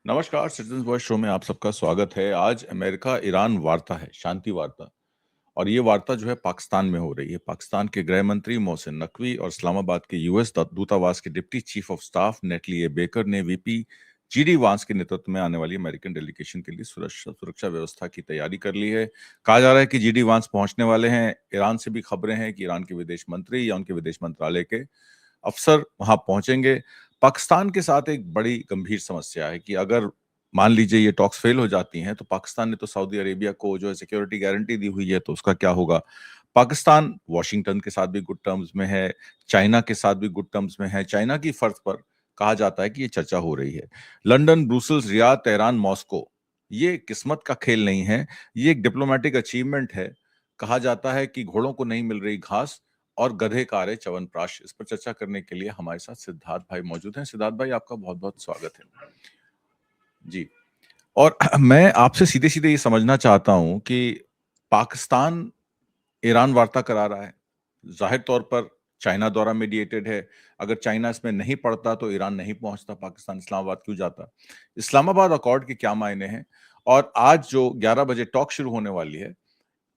नमस्कार, citizen voice show में आप सबका स्वागत है। आज अमेरिका ईरान वार्ता है, शांति वार्ता। और ये वार्ता जो है पाकिस्तान में हो रही है। पाकिस्तान के गृह मंत्री मोहसिन नकवी और इस्लामाबाद के यूएस दूतावास के deputy chief of staff neatly A baker ने वीपी जीडी वांस के नेतृत्व में आने वाली अमेरिकन डेलीगेशन के लिए सुरक्षा व्यवस्था की तैयारी कर ली है। कहा जा रहा है कि जीडी वांस पहुंचने वाले हैं। ईरान से भी खबरें हैं कि ईरान के विदेश मंत्री या उनके विदेश मंत्रालय के अफसर वहां पहुंचेंगे। पाकिस्तान के साथ एक बड़ी गंभीर समस्या है कि अगर मान लीजिए ये टॉक्स फेल हो जाती हैं तो पाकिस्तान ने तो सऊदी अरेबिया को जो है सिक्योरिटी गारंटी दी हुई है, तो उसका क्या होगा। पाकिस्तान वॉशिंगटन के साथ भी गुड टर्म्स में है, चाइना के साथ भी गुड टर्म्स में है। चाइना की फर्ज पर कहा जाता है कि ये चर्चा हो रही है। London, Brussels, Riyadh, Tehran, Moscow, ये किस्मत का खेल नहीं है, ये एक डिप्लोमेटिक अचीवमेंट है। कहा जाता है कि घोड़ों को नहीं मिल रही घास और गधे का रहे च्यवनप्राश। इस पर चर्चा करने के लिए हमारे साथ सिद्धार्थ भाई मौजूद हैं। सिद्धार्थ भाई, आपका बहुत बहुत स्वागत है जी। और मैं आपसे सीधे सीधे ये समझना चाहता हूं कि पाकिस्तान ईरान वार्ता करा रहा है, जाहिर तौर पर चाइना द्वारा मीडिएटेड है। अगर चाइना इसमें नहीं पड़ता तो ईरान नहीं पहुंचता, पाकिस्तान इस्लामाबाद क्यों जाता। इस्लामाबाद अकॉर्ड के क्या मायने हैं, और आज जो 11 बजे टॉक शुरू होने वाली है,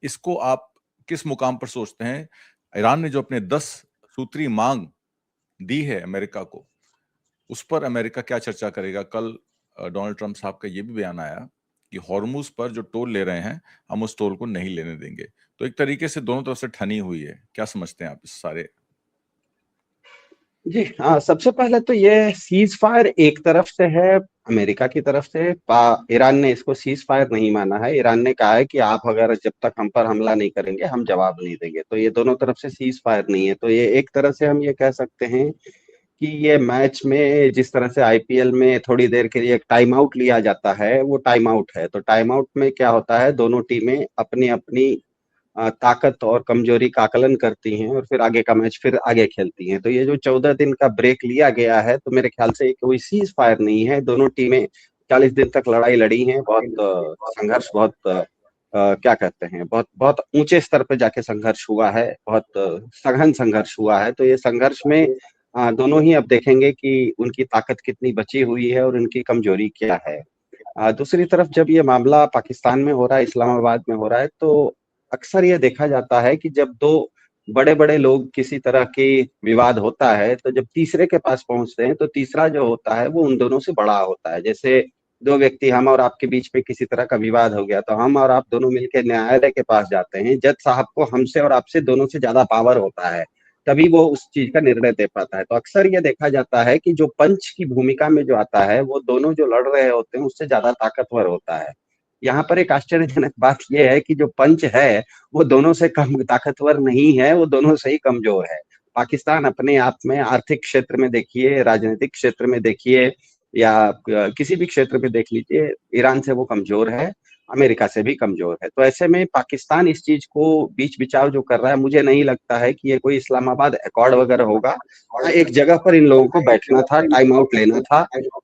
इसको आप किस मुकाम पर सोचते हैं। ईरान ने जो अपने 10 सूत्री मांग दी है अमेरिका को, उस पर अमेरिका क्या चर्चा करेगा। कल डोनाल्ड ट्रंप साहब का ये भी बयान आया कि हॉर्मुज पर जो टोल ले रहे हैं, हम उस टोल को नहीं लेने देंगे। तो एक तरीके से दोनों तरफ से ठनी हुई है। क्या समझते हैं आप इस सारे। जी हाँ, सबसे पहले तो ये सीज फायर एक तरफ से है, अमेरिका की तरफ से। ईरान ने इसको सीज फायर नहीं माना है। ईरान ने कहा है कि आप अगर जब तक हम पर हमला नहीं करेंगे हम जवाब नहीं देंगे। तो ये दोनों तरफ से सीज फायर नहीं है। तो ये एक तरह से हम ये कह सकते हैं कि ये मैच में जिस तरह से आईपीएल में थोड़ी देर के लिए एक टाइम आउट लिया जाता है, वो टाइम आउट है। तो टाइम आउट में क्या होता है, दोनों टीमें अपनी अपनी ताकत और कमजोरी का आकलन करती हैं और फिर आगे का मैच फिर आगे खेलती हैं। तो ये जो 14 दिन का ब्रेक लिया गया है, तो मेरे ख्याल से कोई सीज फायर नहीं है। दोनों टीमें 40 दिन तक लड़ाई लड़ी हैं। बहुत संघर्ष, बहुत क्या कहते हैं, बहुत बहुत ऊंचे स्तर पे जाके संघर्ष हुआ है। बहुत सघन संघर्ष हुआ है। तो ये संघर्ष में दोनों ही अब देखेंगे कि उनकी ताकत कितनी बची हुई है और उनकी कमजोरी क्या है। दूसरी तरफ जब ये मामला पाकिस्तान में हो रहा है, इस्लामाबाद में हो रहा है, तो अक्सर ये देखा जाता है कि जब दो बड़े बड़े लोग किसी तरह की विवाद होता है, तो जब तीसरे के पास पहुंचते हैं तो तीसरा जो होता है वो उन दोनों से बड़ा होता है। जैसे दो व्यक्ति, हम और आपके बीच में किसी तरह का विवाद हो गया, तो हम और आप दोनों मिलकर न्यायालय के पास जाते हैं। जज साहब को हमसे और आपसे दोनों से ज्यादा पावर होता है, तभी वो उस चीज का निर्णय दे पाता है। तो अक्सर ये देखा जाता है कि जो पंच की भूमिका में जो आता है, वो दोनों जो लड़ रहे होते हैं उससे ज्यादा ताकतवर होता है। यहाँ पर एक आश्चर्यजनक बात यह है कि जो पंच है वो दोनों से कम ताकतवर नहीं है, वो दोनों से ही कमजोर है। पाकिस्तान अपने आप में आर्थिक क्षेत्र में देखिए, राजनीतिक क्षेत्र में देखिए, या किसी भी क्षेत्र में देख लीजिए, ईरान से वो कमजोर है, अमेरिका से भी कमजोर है। तो ऐसे में पाकिस्तान इस चीज को बीच बिचाव जो कर रहा है, मुझे नहीं लगता है कि ये कोई इस्लामाबाद अकॉर्ड वगैरह होगा। हाँ, एक जगह पर इन लोगों को बैठना था, टाइम आउट लेना था,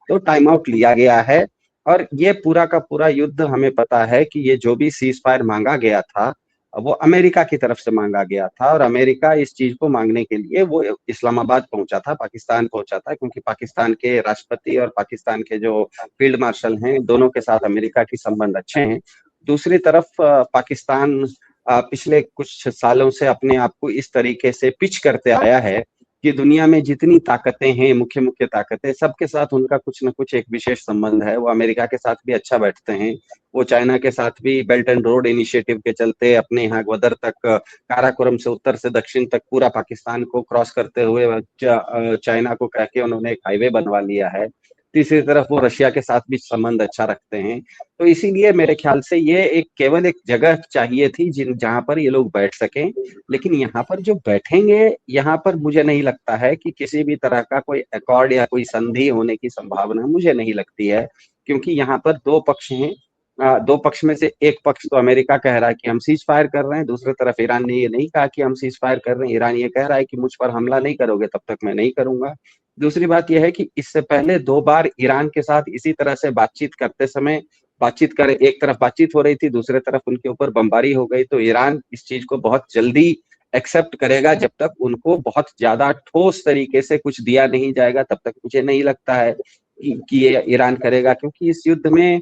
तो टाइम आउट लिया गया है। और ये पूरा का पूरा युद्ध, हमें पता है कि ये जो भी सीज फायर मांगा गया था, वो अमेरिका की तरफ से मांगा गया था। और अमेरिका इस चीज को मांगने के लिए वो इस्लामाबाद पहुंचा था, पाकिस्तान पहुंचा था, क्योंकि पाकिस्तान के राष्ट्रपति और पाकिस्तान के जो फील्ड मार्शल हैं, दोनों के साथ अमेरिका की संबंध अच्छे हैं। दूसरी तरफ पाकिस्तान पिछले कुछ सालों से अपने आप को इस तरीके से पिच करते आया है कि दुनिया में जितनी ताकतें हैं, मुख्य मुख्य ताकतें, सबके साथ उनका कुछ न कुछ एक विशेष संबंध है। वो अमेरिका के साथ भी अच्छा बैठते हैं, वो चाइना के साथ भी बेल्ट एंड रोड इनिशिएटिव के चलते अपने यहाँ ग्वादर तक, काराकोरम से उत्तर से दक्षिण तक पूरा पाकिस्तान को क्रॉस करते हुए चाइना को कह के उन्होंने एक हाईवे बनवा लिया है। तीसरी तरफ वो रशिया के साथ भी संबंध अच्छा रखते हैं। तो इसीलिए मेरे ख्याल से ये एक केवल एक जगह चाहिए थी जहां पर ये लोग बैठ सकें। लेकिन यहाँ पर जो बैठेंगे, यहाँ पर मुझे नहीं लगता है कि किसी भी तरह का कोई अकॉर्ड या कोई संधि होने की संभावना मुझे नहीं लगती है। क्योंकि यहाँ पर दो पक्ष हैं। दो पक्ष में से एक पक्ष तो अमेरिका कह रहा है कि हम सीज फायर कर रहे हैं, दूसरी तरफ ईरान ने ये नहीं कहा कि हम सीज फायर कर रहे हैं। ईरान ये कह रहा है कि मुझ पर हमला नहीं करोगे तब तक मैं नहीं करूंगा। दूसरी बात यह है कि इससे पहले 2 बार ईरान के साथ इसी तरह से बातचीत करते समय, बातचीत कर एक तरफ बातचीत हो रही थी, दूसरे तरफ उनके ऊपर बमबारी हो गई। तो ईरान इस चीज को बहुत जल्दी एक्सेप्ट करेगा। जब तक उनको बहुत ज्यादा ठोस तरीके से कुछ दिया नहीं जाएगा, तब तक मुझे नहीं लगता है। कि ये ईरान करेगा, क्योंकि इस युद्ध में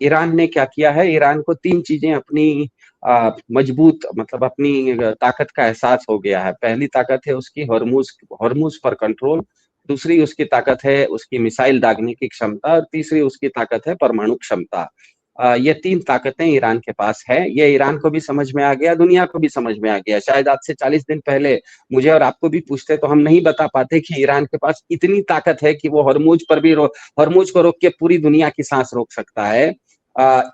ईरान ने क्या किया है, ईरान को 3 चीजें अपनी मजबूत मतलब अपनी ताकत का एहसास हो गया है। पहली ताकत है उसकी हॉर्मुज हॉर्मुज पर कंट्रोल, दूसरी उसकी ताकत है उसकी मिसाइल दागने की क्षमता, और तीसरी उसकी ताकत है परमाणु क्षमता। ये 3 ताकतें ईरान के पास है। ये ईरान को भी समझ में आ गया, दुनिया को भी समझ में आ गया। शायद आज से 40 दिन पहले मुझे और आपको भी पूछते तो हम नहीं बता पाते कि ईरान के पास इतनी ताकत है कि वो हॉर्मुज पर भी हॉर्मुज को रोक के पूरी दुनिया की सांस रोक सकता है।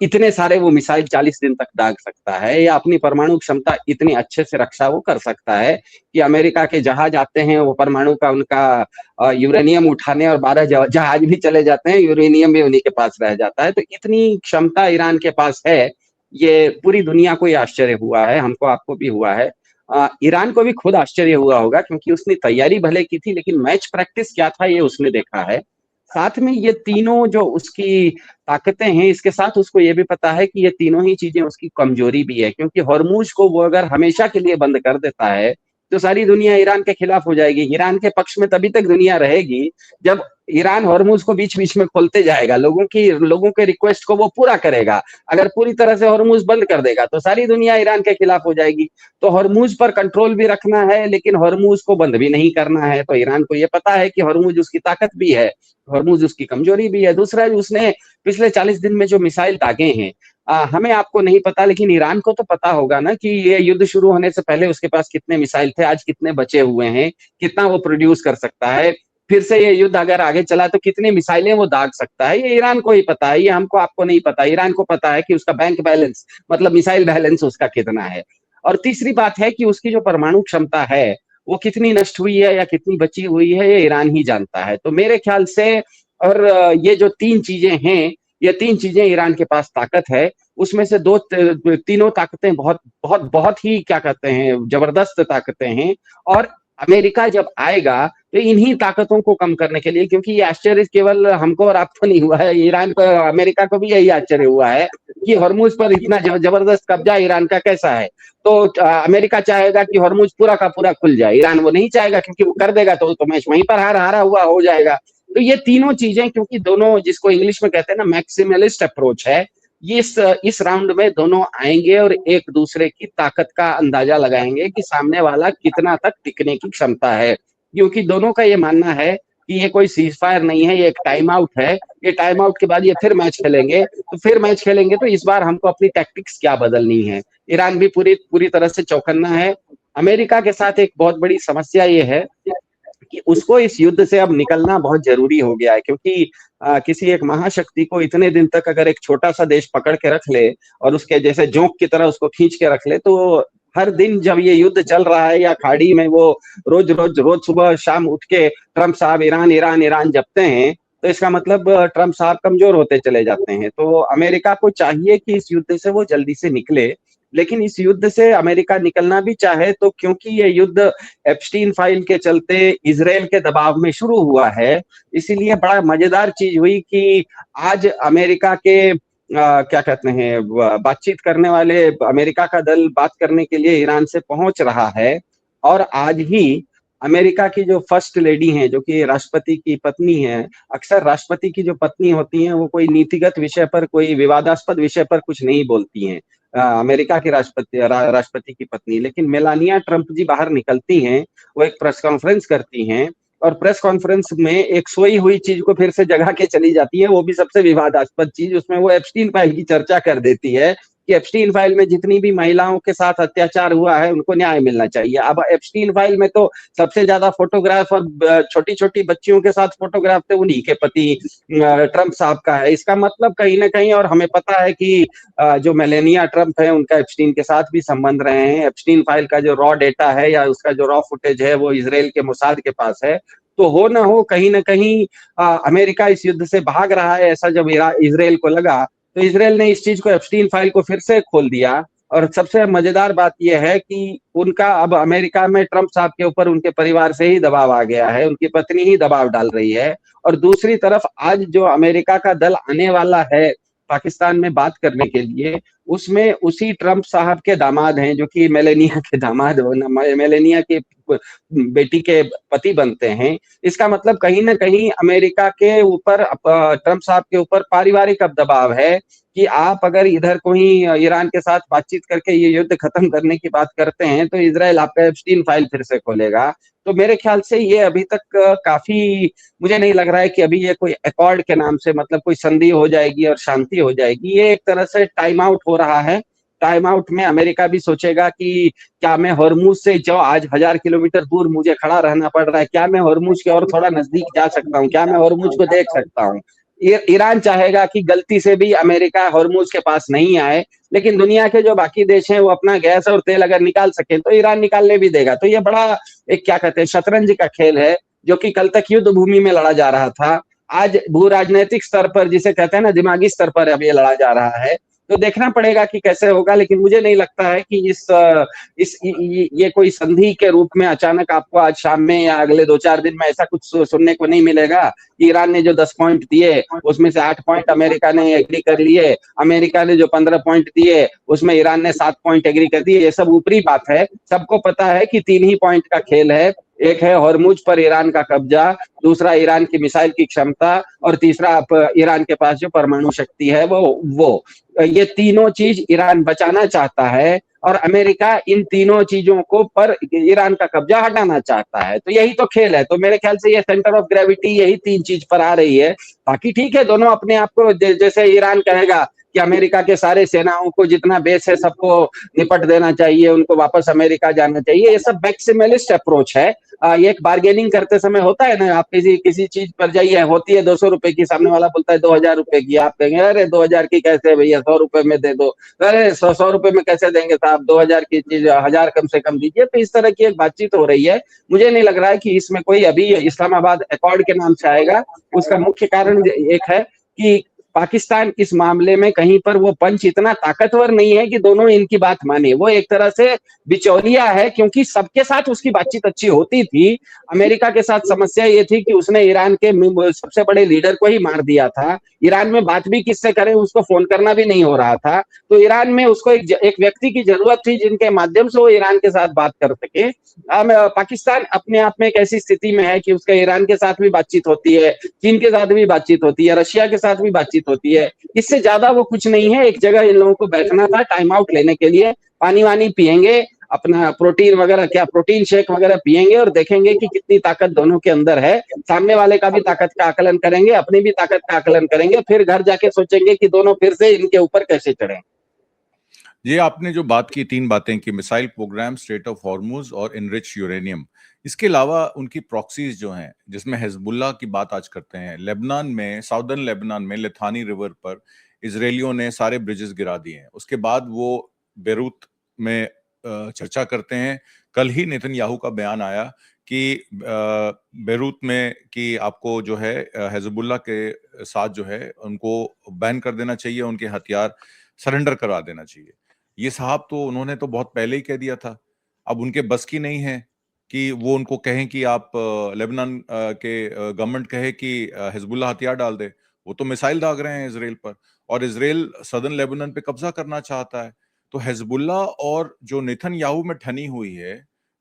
इतने सारे वो मिसाइल 40 दिन तक दाग सकता है, या अपनी परमाणु क्षमता इतनी अच्छे से रक्षा वो कर सकता है कि अमेरिका के जहाज आते हैं वो परमाणु का उनका यूरेनियम उठाने, और 12 जहाज भी चले जाते हैं, यूरेनियम भी उन्हीं के पास रह जाता है। तो इतनी क्षमता ईरान के पास है, ये पूरी दुनिया को ये आश्चर्य हुआ है, हमको आपको भी हुआ है। ईरान को भी खुद आश्चर्य हुआ होगा, क्योंकि उसने तैयारी भले की थी लेकिन मैच प्रैक्टिस क्या था ये उसने देखा है। साथ में ये तीनों जो उसकी ताकतें हैं, इसके साथ उसको ये भी पता है कि ये तीनों ही चीजें उसकी कमजोरी भी है, क्योंकि हॉर्मुज को वो अगर हमेशा के लिए बंद कर देता है तो सारी दुनिया ईरान के खिलाफ हो जाएगी। ईरान के पक्ष में तभी तक दुनिया रहेगी जब ईरान हॉर्मुज को बीच बीच में खोलते जाएगा, लोगों के रिक्वेस्ट को वो पूरा करेगा। अगर पूरी तरह से हॉर्मुज बंद कर देगा तो सारी दुनिया ईरान के खिलाफ हो जाएगी। तो हॉर्मुज पर कंट्रोल भी रखना है लेकिन हॉर्मुज को बंद भी नहीं करना है। तो ईरान को ये पता है कि हॉर्मुज उसकी ताकत भी है, हॉर्मुज उसकी कमजोरी भी है। दूसरा, उसने पिछले 40 दिन में जो मिसाइल दागे हैं, हमें आपको नहीं पता लेकिन ईरान को तो पता होगा ना कि ये युद्ध शुरू होने से पहले उसके पास कितने मिसाइल थे, आज कितने बचे हुए हैं, कितना वो प्रोड्यूस कर सकता है, फिर से ये युद्ध अगर आगे चला तो कितनी मिसाइलें वो दाग सकता है। ये ईरान को ही पता है, ये हमको आपको नहीं पता। ईरान को पता है कि उसका बैंक बैलेंस मतलब मिसाइल बैलेंस उसका कितना है। और तीसरी बात है कि उसकी जो परमाणु क्षमता है वो कितनी नष्ट हुई है या कितनी बची हुई है, ये ईरान ही जानता है। तो मेरे ख्याल से, और ये जो 3 चीजें हैं, ये 3 चीजें ईरान के पास ताकत है, उसमें से तीनों ताकतें बहुत बहुत बहुत ही क्या कहते हैं जबरदस्त ताकतें हैं। और अमेरिका जब आएगा तो इन्हीं ताकतों को कम करने के लिए, क्योंकि ये आश्चर्य केवल हमको और आपको नहीं हुआ है, ईरान को, अमेरिका को भी यही आश्चर्य हुआ है कि हॉर्मुज पर इतना जबरदस्त कब्जा ईरान का कैसा है। तो अमेरिका चाहेगा कि हॉर्मुज पूरा का पूरा खुल जाए, ईरान वो नहीं चाहेगा, क्योंकि वो कर देगा तो मैच वहीं पर हारा हारा हुआ हो जाएगा। तो ये तीनों चीजें, क्योंकि दोनों, जिसको इंग्लिश में कहते हैं ना मैक्सिमलिस्ट अप्रोच है, ये इस राउंड में दोनों आएंगे और एक दूसरे की ताकत का अंदाजा लगाएंगे कि सामने वाला कितना तक टिकने की क्षमता है। क्योंकि दोनों का ये मानना है कि ये कोई सीज फायर नहीं है, ये एक टाइम आउट है। ये टाइम आउट के बाद ये फिर मैच खेलेंगे, तो फिर मैच खेलेंगे तो इस बार हमको अपनी टैक्टिक्स क्या बदलनी है। ईरान भी पूरी पूरी तरह से चौकन्ना है। अमेरिका के साथ एक बहुत बड़ी समस्या ये है कि उसको इस युद्ध से अब निकलना बहुत जरूरी हो गया है, क्योंकि किसी एक महाशक्ति को इतने दिन तक अगर एक छोटा सा देश पकड़ के रख ले और उसके जैसे जोंक की तरह उसको खींच के रख ले, तो हर दिन जब ये युद्ध चल रहा है या खाड़ी में वो रोज रोज रोज सुबह शाम उठ के ट्रम्प साहब ईरान ईरान ईरान जपते हैं, तो इसका मतलब ट्रम्प साहब कमजोर होते चले जाते हैं। तो अमेरिका को चाहिए कि इस युद्ध से वो जल्दी से निकले। लेकिन इस युद्ध से अमेरिका निकलना भी चाहे तो, क्योंकि ये युद्ध एप्स्टीन फाइल के चलते इजराइल के दबाव में शुरू हुआ है, इसीलिए बड़ा मजेदार चीज हुई कि आज अमेरिका के क्या कहते हैं बातचीत करने वाले अमेरिका का दल बात करने के लिए ईरान से पहुंच रहा है। और आज ही अमेरिका की जो फर्स्ट लेडी हैं, जो कि राष्ट्रपति की पत्नी है, अक्सर राष्ट्रपति की जो पत्नी होती हैं वो कोई नीतिगत विषय पर, कोई विवादास्पद विषय पर कुछ नहीं बोलती हैं, अमेरिका की राष्ट्रपति की पत्नी। लेकिन मेलानिया ट्रंप जी बाहर निकलती हैं, वो एक प्रेस कॉन्फ्रेंस करती हैं, और प्रेस कॉन्फ्रेंस में एक सोई हुई चीज को फिर से जगा के चली जाती है, वो भी सबसे विवादास्पद चीज। उसमें वो एप्स्टीन फाइल की चर्चा कर देती है कि एप्स्टीन फाइल में जितनी भी महिलाओं के साथ अत्याचार हुआ है उनको न्याय मिलना चाहिए। अब एप्स्टीन फाइल में तो सबसे ज्यादा फोटोग्राफ और छोटी छोटी बच्चियों के साथ फोटोग्राफ थे उन्हीं के पति ट्रंप साहब का है। इसका मतलब कहीं ना कहीं, और हमें पता है कि जो मेलेनिया ट्रंप है उनका एप्स्टीन के साथ भी संबंध रहे हैं। एप्स्टीन फाइल का जो रॉ डेटा है या उसका जो रॉ फुटेज है वो इसराइल के मोसाद के पास है। तो हो ना हो, कहीं ना कहीं अमेरिका इस युद्ध से भाग रहा है, ऐसा जब इसराइल को लगा तो इसराइल ने इस चीज को, एप्स्टीन फाइल को फिर से खोल दिया। और सबसे मजेदार बात यह है कि उनका अब अमेरिका में ट्रंप साहब के ऊपर उनके परिवार से ही दबाव आ गया है, उनकी पत्नी ही दबाव डाल रही है। और दूसरी तरफ आज जो अमेरिका का दल आने वाला है पाकिस्तान में बात करने के लिए, उसमें उसी ट्रंप साहब के दामाद हैं, जो कि मेलेनिया के दामाद, मेलेनिया के बेटी के पति बनते हैं। इसका मतलब कहीं ना कहीं अमेरिका के ऊपर, ट्रंप साहब के ऊपर पारिवारिक अब दबाव है कि आप अगर इधर कोई ईरान के साथ बातचीत करके ये युद्ध खत्म करने की बात करते हैं तो इजराइल आपका एप्स्टीन फाइल फिर से खोलेगा। तो मेरे ख्याल से ये अभी तक काफी, मुझे नहीं लग रहा है कि अभी ये कोई अकॉर्ड के नाम से, मतलब कोई संधि हो जाएगी और शांति हो जाएगी। ये एक तरह से टाइम आउट हो रहा है। टाइम आउट में अमेरिका भी सोचेगा कि क्या मैं हॉर्मुज से, जो आज 1000 किलोमीटर दूर मुझे खड़ा रहना पड़ रहा है, क्या मैं हॉर्मुज के और थोड़ा नजदीक जा सकता हूँ, क्या मैं हॉर्मुज को देख सकता हूँ। ईरान चाहेगा कि गलती से भी अमेरिका हॉर्मुज के पास नहीं आए, लेकिन दुनिया के जो बाकी देश हैं वो अपना गैस और तेल अगर निकाल सके तो ईरान निकालने भी देगा। तो ये बड़ा एक, क्या कहते हैं, शतरंज का खेल है, जो कि कल तक युद्ध भूमि में लड़ा जा रहा था, आज भू राजनीतिक स्तर पर, जिसे कहते हैं ना दिमागी स्तर पर, अब ये लड़ा जा रहा है। तो देखना पड़ेगा कि कैसे होगा, लेकिन मुझे नहीं लगता है कि ये कोई संधि के रूप में अचानक आपको आज शाम में या अगले 2-4 दिन में ऐसा कुछ सुनने को नहीं मिलेगा कि ईरान ने जो 10 पॉइंट दिए उसमें से 8 पॉइंट अमेरिका ने एग्री कर लिए, अमेरिका ने जो 15 पॉइंट दिए उसमें ईरान ने 7 पॉइंट एग्री कर दिए। ये सब ऊपरी बात है, सबको पता है कि 3 ही पॉइंट का खेल है। एक है हॉर्मुज पर ईरान का कब्जा, दूसरा ईरान की मिसाइल की क्षमता, और तीसरा ईरान के पास जो परमाणु शक्ति है वो ये तीनों चीज ईरान बचाना चाहता है, और अमेरिका इन तीनों चीजों को पर ईरान का कब्जा हटाना चाहता है। तो यही तो खेल है। तो मेरे ख्याल से ये सेंटर ऑफ ग्रेविटी यही 3 चीज पर आ रही है। बाकी ठीक है, दोनों अपने आप को, जैसे ईरान कहेगा कि अमेरिका के सारे सेनाओं को, जितना बेस है सबको निपट देना चाहिए, उनको वापस अमेरिका जाना चाहिए, ये सब मैक्सिमलिस्ट अप्रोच है। ये एक बार्गेनिंग करते समय होता है ना, आप किसी किसी चीज पर जाइए, होती है 200 रुपए की, सामने वाला बोलता है 2000 रुपए की, आप कहेंगे अरे 2000 की कैसे भैया, 100 रुपए में दे दो। अरे 100 रुपए में कैसे देंगे साहब, 2000 की चीज 1000 कम से कम दीजिए। तो इस तरह की एक बातचीत हो रही है। मुझे नहीं लग रहा है कि इसमें कोई अभी इस्लामाबाद अकॉर्ड के नाम से आएगा। उसका मुख्य कारण एक है कि पाकिस्तान इस मामले में कहीं पर वो पंच इतना ताकतवर नहीं है कि दोनों इनकी बात माने। वो एक तरह से बिचौलिया है, क्योंकि सबके साथ उसकी बातचीत अच्छी होती थी। अमेरिका के साथ समस्या ये थी कि उसने ईरान के सबसे बड़े लीडर को ही मार दिया था। ईरान में बात भी किससे करें, उसको फोन करना भी नहीं हो रहा था। तो ईरान में उसको एक व्यक्ति की जरूरत थी जिनके माध्यम से वो ईरान के साथ बात कर सके। पाकिस्तान अपने आप में एक ऐसी स्थिति में है कि उसका ईरान के साथ भी बातचीत होती है, चीन के साथ भी बातचीत होती है, रशिया के साथ भी बातचीत होती है। इससे ज्यादा वो कुछ नहीं है। एक जगह इन लोगों को बैठना था टाइम आउट लेने के लिए, पानी वानी पियेंगे, अपना प्रोटीन वगैरह, क्या प्रोटीन शेक वगैरह पियेंगे, और देखेंगे कि कितनी ताकत दोनों के अंदर है। सामने वाले का भी ताकत का आकलन करेंगे, अपनी भी ताकत का आकलन करेंगे, फिर घर जाके सोचेंगे कि दोनों फिर से इनके ऊपर कैसे चढ़े। ये आपने जो बात की, 3 बातें की, missile program, strait of Hormuz और इनरिच यूरेनियम, इसके अलावा उनकी प्रॉक्सीज जो हैं, जिसमें हिजबुल्लाह की बात आज करते हैं। लेबनान में, साउदर्न लेबनान में लिथानी रिवर पर इजरायलियों ने सारे ब्रिजेस गिरा दिए हैं। उसके बाद वो बेरूत में चर्चा करते हैं। कल ही नेतन्याहू का बयान आया कि बेरूत में कि आपको जो है हिजबुल्लाह के साथ जो है उनको बैन कर देना चाहिए, उनके हथियार सरेंडर करा देना चाहिए। ये साहब तो, उन्होंने तो बहुत पहले ही कह दिया था। अब उनके बस की नहीं है कि वो उनको कहें कि आप, लेबनान के गवर्नमेंट कहे कि हिजबुल्लाह हथियार डाल दे। वो तो मिसाइल दाग रहे हैं इसराइल पर, और इसराइल सदर्न लेबनान पे कब्जा करना चाहता है। तो हिजबुल्लाह और जो नेतन्याहू में ठनी हुई है,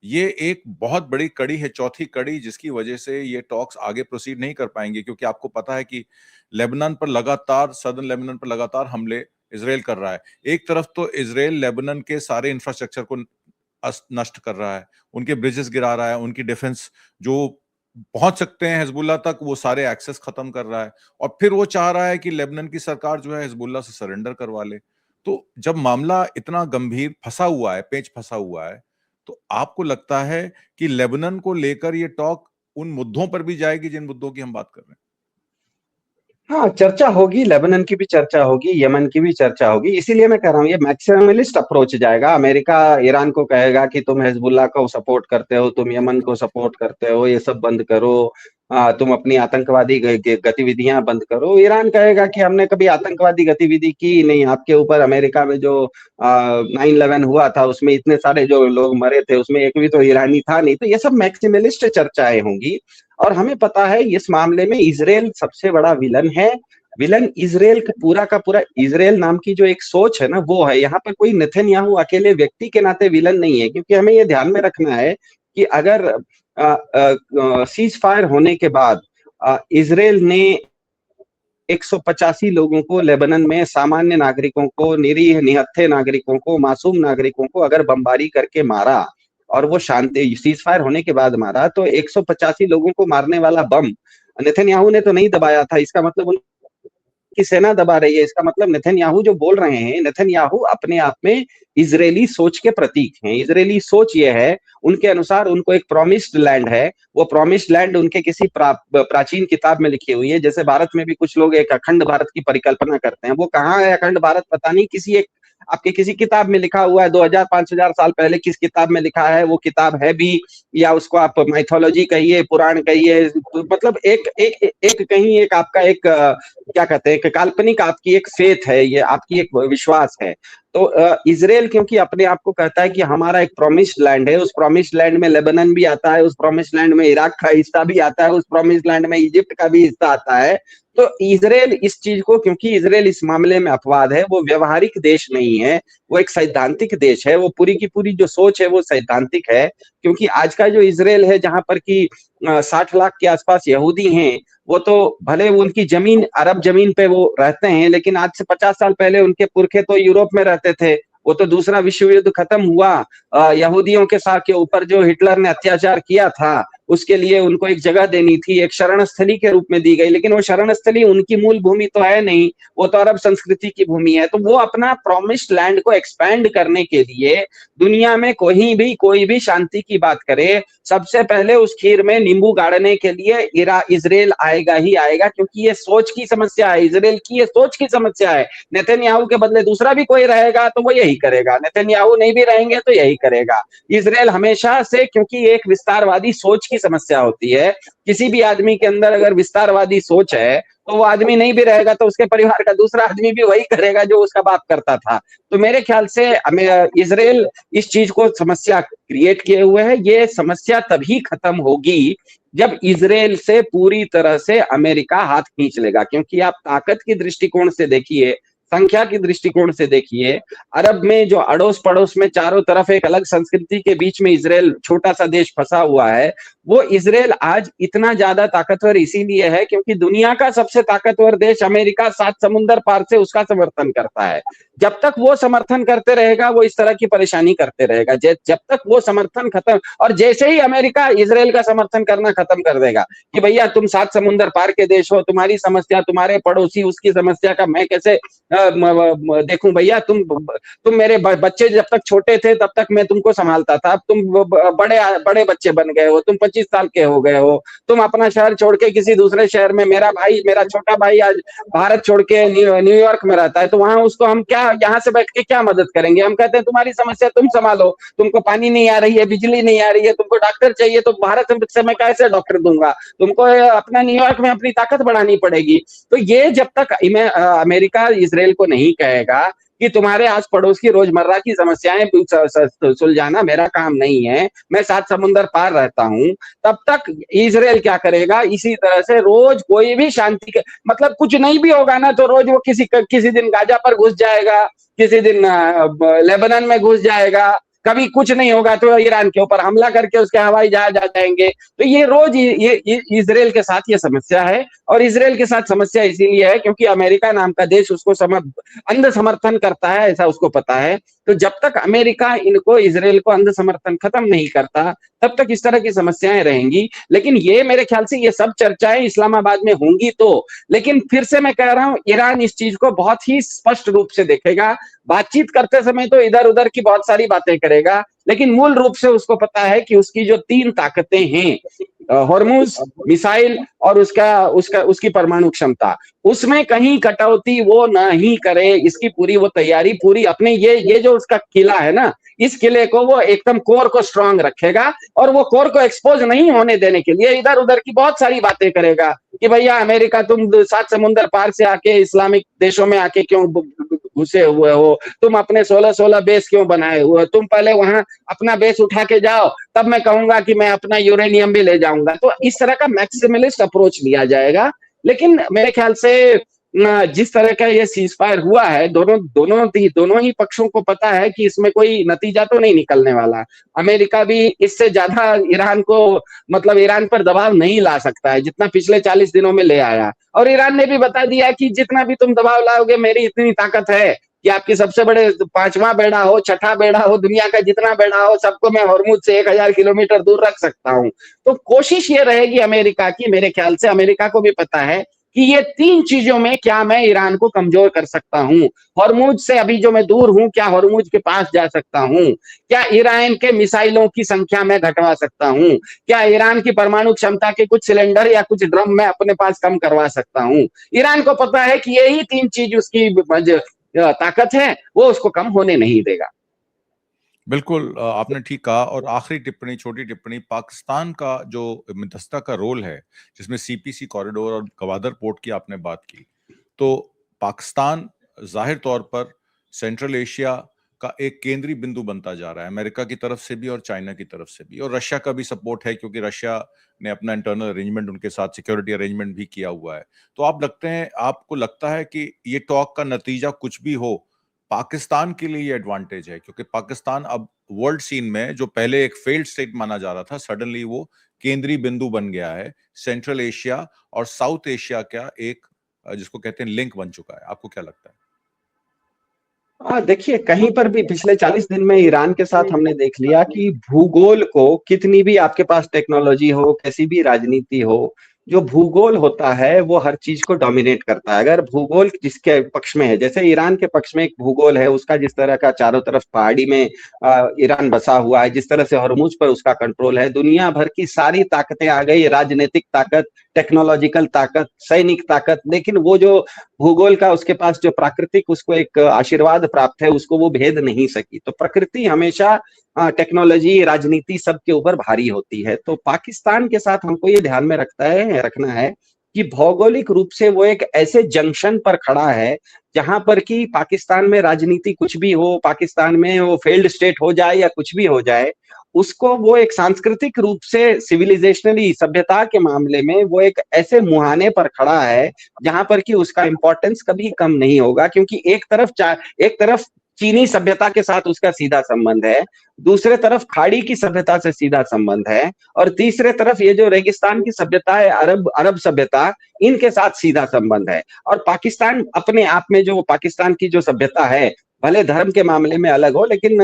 ये एक बहुत बड़ी कड़ी है, चौथी कड़ी, जिसकी वजह से ये टॉक्स आगे प्रोसीड नहीं कर पाएंगे। क्योंकि आपको पता है कि लेबनान पर लगातार, सदर्न लेबनान पर लगातार हमले इसराइल कर रहा है। एक तरफ तो इसराइल लेबनान के सारे इंफ्रास्ट्रक्चर को नष्ट कर रहा है, उनके ब्रिजेस गिरा रहा है, उनकी डिफेंस जो पहुंच सकते हैं हिजबुल्लाह तक, वो सारे एक्सेस खत्म कर रहा है। और फिर वो चाह रहा है कि लेबनान की सरकार जो है हिजबुल्लाह से सरेंडर करवा ले। तो जब मामला इतना गंभीर फंसा हुआ है, पेच फंसा हुआ है, तो आपको लगता है कि लेबनान को लेकर ये टॉक उन मुद्दों पर भी जाएगी जिन मुद्दों की हम बात कर रहे हैं? हाँ, चर्चा होगी, लेबनान की भी चर्चा होगी, यमन की भी चर्चा होगी। इसीलिए मैं कह रहा हूँ ये मैक्सिमलिस्ट अप्रोच जाएगा। अमेरिका ईरान को कहेगा कि तुम हिजबुल्लाह को सपोर्ट करते हो, तुम यमन को सपोर्ट करते हो, ये सब बंद करो। तुम अपनी आतंकवादी गतिविधियां बंद करो। ईरान कहेगा कि हमने कभी आतंकवादी गतिविधि की नहीं, आपके ऊपर अमेरिका में जो 9/11 हुआ था उसमें इतने सारे जो लोग मरे थे उसमें एक भी तो ईरानी था नहीं। तो ये सब मैक्सिमलिस्ट चर्चाएं होंगी। और हमें पता है इस मामले में इजराइल सबसे बड़ा विलन है। विलन इजराइल का पूरा इजराइल नाम की जो एक सोच है ना, वो है। यहाँ पर कोई नेतन्याहू अकेले व्यक्ति के नाते विलन नहीं है, क्योंकि हमें ये ध्यान में रखना है कि अगर सीज फायर होने के बाद इजराइल ने 185 लोगों को, लेबनान में सामान्य नागरिकों को, निरीह निहत्थे नागरिकों को, मासूम नागरिकों को अगर बमबारी करके मारा, और वो शांति सीज फायर होने के बाद मारा, तो 185 लोगों को मारने वाला बम नेतन्याहू ने तो नहीं दबाया था। इसका मतलब की सेना दबा रही है। इसका मतलब नेतन्याहू जो बोल रहे हैं, नेतन्याहू अपने आप में इजरायली सोच के प्रतीक हैं। इजरायली सोच ये है, उनके अनुसार उनको एक प्रॉमिस्ड लैंड है। वो प्रॉमिस्ड लैंड उनके किसी प्राचीन किताब में लिखी हुई है। जैसे भारत में भी कुछ लोग एक अखंड भारत की परिकल्पना करते हैं, वो कहाँ है अखंड भारत पता नहीं, किसी एक आपके किसी किताब में लिखा हुआ है, 2000 5000 साल पहले किस किताब में लिखा है, वो किताब है भी, या उसको आप माइथोलॉजी कहिए, पुराण कहिए, मतलब एक कहीं एक आपका एक क्या कहते हैं, काल्पनिक आपकी एक फेथ है, ये आपकी एक विश्वास है। तो इजराइल क्योंकि अपने आप को कहता है कि हमारा एक प्रॉमिस्ड लैंड है, उस प्रॉमिस्ड लैंड में लेबनान भी आता है, उस प्रॉमिस्ड लैंड में इराक का हिस्सा भी आता है, उस प्रॉमिस्ड लैंड में इजिप्ट का भी हिस्सा आता है। तो इजराइल इस चीज को, क्योंकि इजराइल इस मामले में अपवाद है, वो व्यवहारिक देश नहीं है, वो एक सैद्धांतिक देश है। वो पूरी की पूरी जो सोच है वो सैद्धांतिक है। क्योंकि आज का जो इजराइल है, जहां पर की 60 लाख के आसपास यहूदी हैं, वो तो भले उनकी जमीन अरब जमीन पे वो रहते हैं, लेकिन आज से 50 साल पहले उनके पुरखे तो यूरोप में रहते थे। वो तो दूसरा विश्व युद्ध खत्म हुआ, यहूदियों के साथ के ऊपर जो हिटलर ने अत्याचार किया था, उसके लिए उनको एक जगह देनी थी, एक शरण स्थली के रूप में दी गई, लेकिन वो शरण स्थली उनकी मूल भूमि तो है नहीं, वो तो अरब संस्कृति की भूमि है। तो वो अपना प्रॉमिस्ड लैंड को एक्सपैंड करने के लिए दुनिया में कोई भी शांति की बात करे, सबसे पहले उस खीर में नींबू गाड़ने के लिए इजराइल आएगा ही आएगा, क्योंकि ये सोच की समस्या है, इजराइल की ये सोच की समस्या है। नेतन्याहू के बदले दूसरा भी कोई रहेगा तो वो यही करेगा, नेतन्याहू नहीं भी रहेंगे तो यही करेगा। इजराइल हमेशा से, क्योंकि एक विस्तारवादी सोच की समस्या होती है, किसी भी आदमी के अंदर अगर विस्तारवादी सोच है, तो वो आदमी नहीं भी रहेगा तो उसके परिवार का दूसरा आदमी भी वही करेगा जो उसका बाप करता था। तो मेरे ख्याल से इजराइल इस चीज को समस्या क्रिएट किए हुए है। ये समस्या तभी खत्म होगी जब इजराइल से पूरी तरह से अमेरिका हाथ खींच लेगा। क्योंकि आप ताकत की दृष्टिकोण से देखिए, संख्या की दृष्टिकोण से देखिए, अरब में जो अड़ोस पड़ोस में चारों तरफ एक अलग संस्कृति के बीच में इजराइल छोटा सा देश फंसा हुआ है, वो इजराइल आज इतना ज्यादा ताकतवर इसीलिए है क्योंकि दुनिया का सबसे ताकतवर देश अमेरिका 7 समुंदर पार से उसका समर्थन करता है। जब तक वो समर्थन करते रहेगा, वो इस तरह की परेशानी करते रहेगा। जब तक वो समर्थन खत्म, और जैसे ही अमेरिका इजराइल का समर्थन करना खत्म कर देगा कि भैया तुम 7 समुंदर पार के देश हो, तुम्हारी समस्या, तुम्हारे पड़ोसी उसकी समस्या का मैं कैसे देखूं भैया, तुम मेरे बच्चे जब तक छोटे थे तब तक मैं तुमको संभालता था, अब तुम बड़े बड़े बच्चे बन गए हो, तुम 25 साल के हो गए हो, तुम अपना शहर छोड़ के किसी दूसरे शहर में, मेरा छोटा भाई आज भारत छोड़ के न्यूयॉर्क में रहता है, तो वहां उसको हम क्या यहाँ से बैठ के क्या मदद करेंगे? हम कहते हैं तुम्हारी समस्या तुम संभालो, तुमको पानी नहीं आ रही है, बिजली नहीं आ रही है, तुमको डॉक्टर चाहिए, तो भारत से मैं कैसे डॉक्टर दूंगा? तुमको अपना न्यूयॉर्क में अपनी ताकत बढ़ानी पड़ेगी। तो ये जब तक अमेरिका इजराइल को नहीं कहेगा कि तुम्हारे आस पड़ोस की रोजमर्रा की समस्याएं सुलझाना मेरा काम नहीं है, मैं 7 समुंदर पार रहता हूं, तब तक इजराइल क्या करेगा? इसी तरह से रोज कोई भी शांति के मतलब कुछ नहीं भी होगा ना, तो रोज वो किसी दिन गाजा पर घुस जाएगा, किसी दिन लेबनान में घुस जाएगा, कभी कुछ नहीं होगा तो ईरान के ऊपर हमला करके उसके हवाई जहाज आ जाएंगे। तो ये रोज ये इजराइल के साथ ये समस्या है। और इजराइल के साथ समस्या इसीलिए है क्योंकि अमेरिका नाम का देश उसको अंध समर्थन करता है, ऐसा उसको पता है। तो जब तक अमेरिका इनको इजराइल को अंध समर्थन खत्म नहीं करता, तब तक इस तरह की समस्याएं रहेंगी। लेकिन ये मेरे ख्याल से ये सब चर्चाएं इस्लामाबाद में होंगी तो, लेकिन फिर से मैं कह रहा हूं, ईरान इस चीज को बहुत ही स्पष्ट रूप से देखेगा। बातचीत करते समय तो इधर उधर की बहुत सारी बातें करेगा, लेकिन मूल रूप से उसको पता है कि उसकी जो 3 ताकतें हैं, हॉर्मुज, मिसाइल और उसकी परमाणु क्षमता, उसमें कहीं कटौती वो नहीं करे। इसकी पूरी वो तैयारी पूरी अपने ये जो उसका किला है ना, इस किले को वो एकदम कोर को स्ट्रांग रखेगा और वो कोर को एक्सपोज नहीं होने देने के लिए इधर उधर की बहुत सारी बातें करेगा कि भैया अमेरिका तुम 7 समुंदर पार से आके इस्लामिक देशों में आके क्यों घुसे हुए हो, तुम अपने 16 बेस क्यों बनाए हुए हो, तुम पहले वहां अपना बेस उठा के जाओ, तब मैं कहूंगा कि मैं अपना यूरेनियम भी ले जाऊंगा। तो इस तरह का मैक्सिमलिस्ट अप्रोच लिया जाएगा। लेकिन मेरे ख्याल से जिस तरह का ये सीज फायर हुआ है, दोनों ही पक्षों को पता है कि इसमें कोई नतीजा तो नहीं निकलने वाला। अमेरिका भी इससे ज्यादा ईरान को, मतलब ईरान पर दबाव नहीं ला सकता है जितना पिछले 40 दिनों में ले आया। और ईरान ने भी बता दिया कि जितना भी तुम दबाव लाओगे, मेरी इतनी ताकत है कि आपकी सबसे बड़े पांचवा बेड़ा हो, छठा बेड़ा हो, दुनिया का जितना बेड़ा हो, सबको मैं हॉर्मुज से 1000 किलोमीटर दूर रख सकता हूं। तो कोशिश ये रहेगी अमेरिका की, मेरे ख्याल से अमेरिका को भी पता है कि ये 3 चीजों में क्या मैं ईरान को कमजोर कर सकता हूं। हॉर्मुज से अभी जो मैं दूर हूं, क्या हॉर्मुज के पास जा सकता हूं? क्या ईरान के मिसाइलों की संख्या में घटवा सकता हूं? क्या ईरान की परमाणु क्षमता के कुछ सिलेंडर या कुछ ड्रम में अपने पास कम करवा सकता हूं? ईरान को पता है कि यही 3 चीज उसकी ताकत है, वो उसको कम होने नहीं देगा। बिल्कुल आपने ठीक कहा। और आखिरी टिप्पणी, छोटी टिप्पणी, पाकिस्तान का जो मध्यस्थता का रोल है, जिसमें सीपीसी कॉरिडोर और गवादर पोर्ट की आपने बात की, तो पाकिस्तान जाहिर तौर पर सेंट्रल एशिया का एक केंद्रीय बिंदु बनता जा रहा है, अमेरिका की तरफ से भी और चाइना की तरफ से भी, और रशिया का भी सपोर्ट है क्योंकि रशिया ने अपना इंटरनल अरेंजमेंट उनके साथ, सिक्योरिटी अरेंजमेंट भी किया हुआ है। तो आपको लगता है कि ये टॉक का नतीजा कुछ भी हो, पाकिस्तान के लिए ये एडवांटेज है, क्योंकि पाकिस्तान अब वर्ल्ड सीन में, जो पहले एक फेल्ड स्टेट माना जा रहा था, सडनली वो केंद्रीय बिंदु बन गया है, सेंट्रल एशिया और साउथ एशिया का एक जिसको कहते हैं लिंक बन चुका है। आपको क्या लगता है? हाँ, देखिए, कहीं पर भी पिछले 40 दिन में ईरान के साथ हमने देख लिया कि भूगोल को, कितनी भी आपके पास टेक्नोलॉजी हो, कैसी भी राजनीति हो, जो भूगोल होता है वो हर चीज को डोमिनेट करता है। अगर भूगोल जिसके पक्ष में है, जैसे ईरान के पक्ष में एक भूगोल है उसका, जिस तरह का चारों तरफ पहाड़ी में ईरान बसा हुआ है, जिस तरह से हॉर्मुज पर उसका कंट्रोल है, दुनिया भर की सारी ताकतें आ गई, राजनीतिक ताकत, टेक्नोलॉजिकल ताकत, सैनिक ताकत, लेकिन वो जो भूगोल का उसके पास जो प्राकृतिक उसको एक आशीर्वाद प्राप्त है, उसको वो भेद नहीं सकी। तो प्रकृति हमेशा टेक्नोलॉजी, राजनीति सबके ऊपर भारी होती है। तो पाकिस्तान के साथ हमको ये ध्यान में रखना है कि भौगोलिक रूप से वो एक ऐसे जंक्शन पर खड़ा है जहां पर कि पाकिस्तान में राजनीति कुछ भी हो, पाकिस्तान में वो फेल्ड स्टेट हो जाए या कुछ भी हो जाए, उसको वो एक सांस्कृतिक रूप से, सिविलाइजेशनली, सभ्यता के मामले में वो एक ऐसे मुहाने पर खड़ा है जहां पर कि उसका इंपॉर्टेंस कभी कम नहीं होगा। क्योंकि एक तरफ चीनी सभ्यता के साथ उसका सीधा संबंध है, दूसरे तरफ खाड़ी की सभ्यता से सीधा संबंध है, और तीसरे तरफ ये जो रेगिस्तान की सभ्यता है, अरब अरब सभ्यता, इनके साथ सीधा संबंध है। और पाकिस्तान अपने आप में, जो पाकिस्तान की जो सभ्यता है, भले धर्म के मामले में अलग हो, लेकिन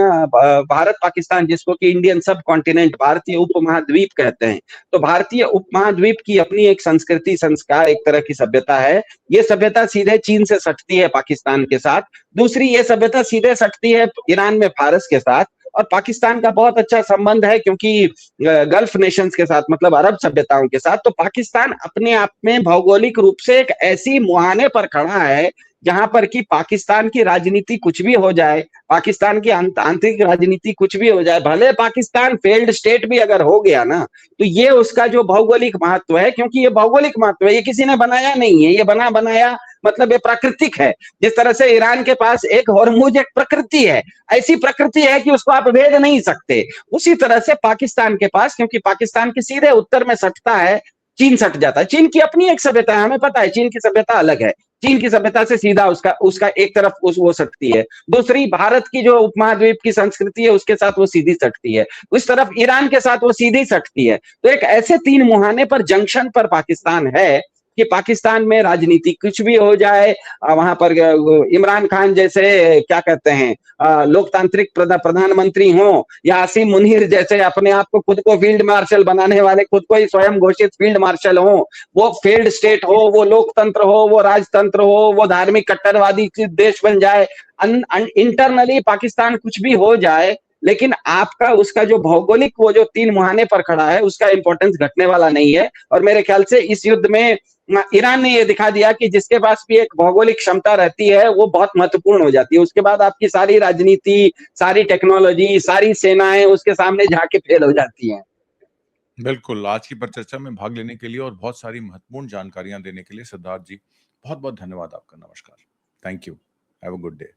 भारत पाकिस्तान, जिसको कि इंडियन सब कॉन्टिनेंट, भारतीय उपमहाद्वीप कहते हैं, तो भारतीय उपमहाद्वीप की अपनी एक संस्कृति, संस्कार, एक तरह की सभ्यता है। ये सभ्यता सीधे चीन से सटती है पाकिस्तान के साथ, दूसरी ये सभ्यता सीधे सटती है ईरान में फारस के साथ। और पाकिस्तान का बहुत अच्छा संबंध है क्योंकि गल्फ नेशंस के साथ, मतलब अरब सभ्यताओं के साथ। तो पाकिस्तान अपने आप में भौगोलिक रूप से एक ऐसी मुहाने पर खड़ा है जहां पर कि पाकिस्तान की राजनीति कुछ भी हो जाए, पाकिस्तान की आंतरिक राजनीति कुछ भी हो जाए, भले पाकिस्तान फेल्ड स्टेट भी अगर हो गया ना, तो ये उसका जो भौगोलिक महत्व है, क्योंकि ये भौगोलिक महत्व है, ये किसी ने बनाया नहीं है, ये बनाया, मतलब ये प्राकृतिक है। जिस तरह से ईरान के पास एक हॉर्मुज एक प्रकृति है, ऐसी प्रकृति है कि उसको आप भेद नहीं सकते। उसी तरह से पाकिस्तान के पास, क्योंकि पाकिस्तान के सीधे उत्तर में सटता है, चीन सट जाता है। चीन की अपनी एक सभ्यता है, हमें पता है चीन की सभ्यता अलग है, चीन की सभ्यता से सीधा उसका उसका एक तरफ वो सटती है, दूसरी भारत की जो उपमहाद्वीप की संस्कृति है उसके साथ वो सीधी सटती है, उस तरफ ईरान के साथ वो सीधी सटती है। तो एक ऐसे 3 मुहाने पर, जंक्शन पर पाकिस्तान है कि पाकिस्तान में राजनीति कुछ भी हो जाए, वहां पर इमरान खान जैसे, क्या कहते हैं, लोकतांत्रिक प्रधानमंत्री हो, या आसिम मुनीर जैसे अपने आप को, खुद को फील्ड मार्शल बनाने वाले, खुद को ही स्वयं घोषित फील्ड मार्शल हो, वो फेल्ड स्टेट हो, वो लोकतंत्र हो, वो राजतंत्र हो, वो धार्मिक कट्टरवादी देश बन जाए, इंटरनली पाकिस्तान कुछ भी हो जाए, लेकिन आपका उसका जो भौगोलिक, वो जो 3 मुहाने पर खड़ा है, उसका इंपॉर्टेंस घटने वाला नहीं है। और मेरे ख्याल से इस युद्ध में ईरान ने ये दिखा दिया कि जिसके पास भी एक भौगोलिक क्षमता रहती है वो बहुत महत्वपूर्ण हो जाती है, उसके बाद आपकी सारी राजनीति, सारी टेक्नोलॉजी, सारी सेनाएं उसके सामने जाके फेल हो जाती हैं। बिल्कुल, आज की परिचर्चा में भाग लेने के लिए और बहुत सारी महत्वपूर्ण जानकारियां देने के लिए सिद्धार्थ जी, बहुत बहुत धन्यवाद आपका। नमस्कार। Thank you. Have a good day.